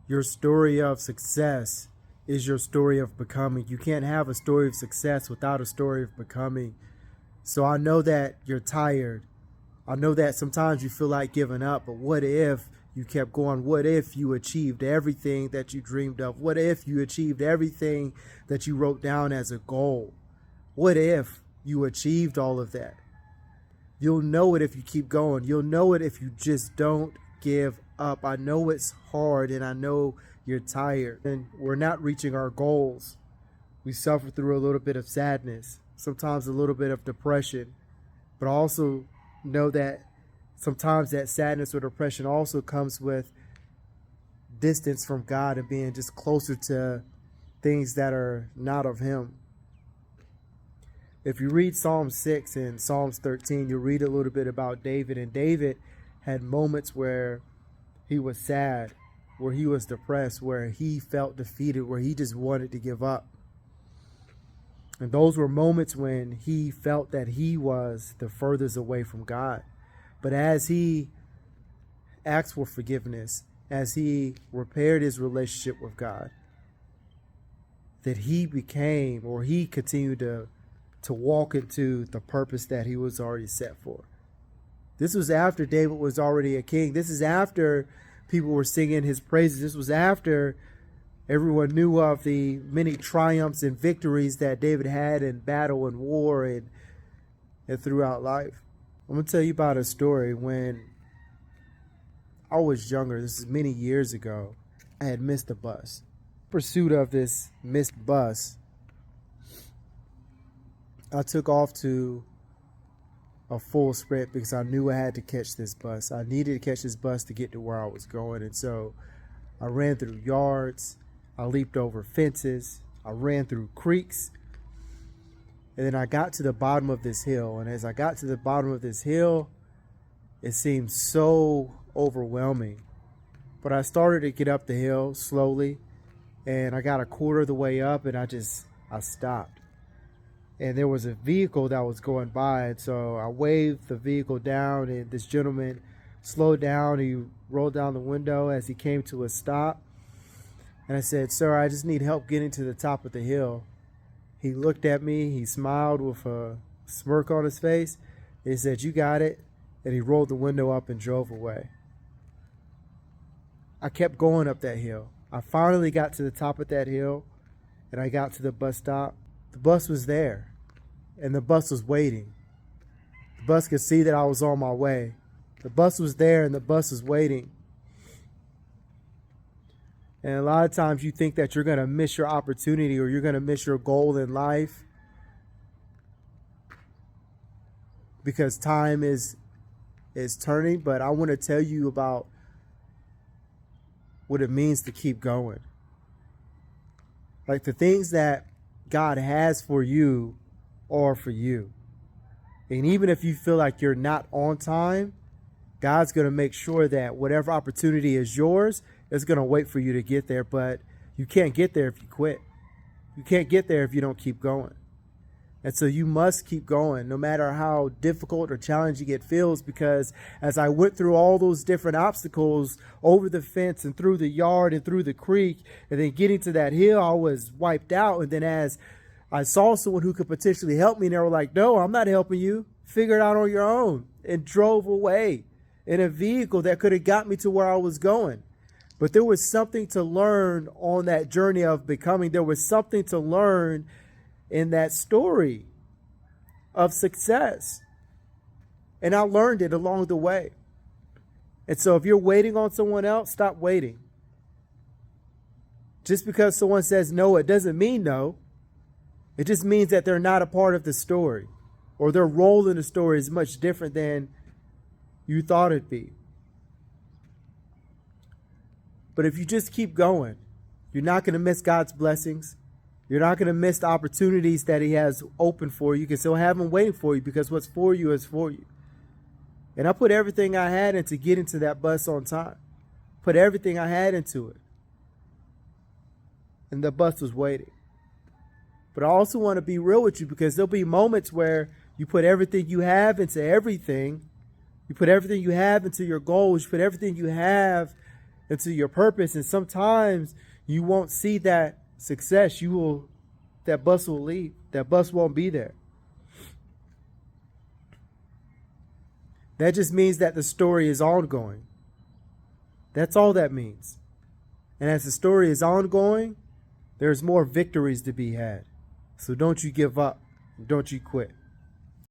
Your story of success is your story of becoming. You can't have a story of success without a story of becoming. So I know that you're tired. I know that sometimes you feel like giving up, but what if you kept going? What if you achieved everything that you dreamed of? What if you achieved everything that you wrote down as a goal? What if you achieved all of that? You'll know it if you keep going. You'll know it if you just don't give up. I know it's hard and I know you're tired and we're not reaching our goals. We suffer through a little bit of sadness, sometimes a little bit of depression, but also know that sometimes that sadness or depression also comes with distance from God and being just closer to things that are not of Him. If you read Psalm 6 and Psalms 13, you'll read a little bit about David. And David had moments where he was sad, where he was depressed, where he felt defeated, where he just wanted to give up. And those were moments when he felt that he was the furthest away from God. But as he asked for forgiveness, as he repaired his relationship with God, that he became, or he continued to walk into the purpose that he was already set for. This was after David was already a king. This is after people were singing his praises. This was after everyone knew of the many triumphs and victories that David had in battle and war and throughout life. I'm going to tell you about a story. When I was younger, this is many years ago, I had missed a bus. In pursuit of this missed bus, I took off to a full sprint because I knew I had to catch this bus. I needed to catch this bus to get to where I was going. And so I ran through yards. I leaped over fences. I ran through creeks. And then I got to the bottom of this hill. And as I got to the bottom of this hill, it seemed so overwhelming. But I started to get up the hill slowly. And I got a quarter of the way up and I stopped. And there was a vehicle that was going by. And so I waved the vehicle down and this gentleman slowed down. He rolled down the window as he came to a stop. And I said, "Sir, I just need help getting to the top of the hill." He looked at me. He smiled with a smirk on his face. He said, "You got it." And he rolled the window up and drove away. I kept going up that hill. I finally got to the top of that hill and I got to the bus stop. The bus was there and the bus was waiting. The bus could see that I was on my way. The bus was there and the bus was waiting. And a lot of times you think that you're going to miss your opportunity or you're going to miss your goal in life because time is turning. But I want to tell you about what it means to keep going. Like the things that God has for you are for you. And even if you feel like you're not on time, God's going to make sure that whatever opportunity is yours is going to wait for you to get there. But you can't get there if you quit. You can't get there if you don't keep going. And so you must keep going no matter how difficult or challenging it feels, because as I went through all those different obstacles over the fence and through the yard and through the creek and then getting to that hill, I was wiped out. And then as I saw someone who could potentially help me, and they were like, "No, I'm not helping you. Figure it out on your own," and drove away in a vehicle that could have got me to where I was going. But there was something to learn on that journey of becoming. There was something to learn in that story of success. And I learned it along the way. And so if you're waiting on someone else, stop waiting. Just because someone says no, it doesn't mean no. It just means that they're not a part of the story, or their role in the story is much different than you thought it'd be. But if you just keep going, you're not going to miss God's blessings. You're not going to miss the opportunities that He has open for you. You can still have them waiting for you, because what's for you is for you. And I put everything I had into getting to that bus on time. Put everything I had into it. And the bus was waiting. But I also want to be real with you, because there'll be moments where you put everything you have into everything. You put everything you have into your goals. You put everything you have into your purpose. And sometimes you won't see that success. That bus will leave. That bus won't be there. That just means that the story is ongoing. That's all that means. And as the story is ongoing, there's more victories to be had. So don't you give up. Don't you quit.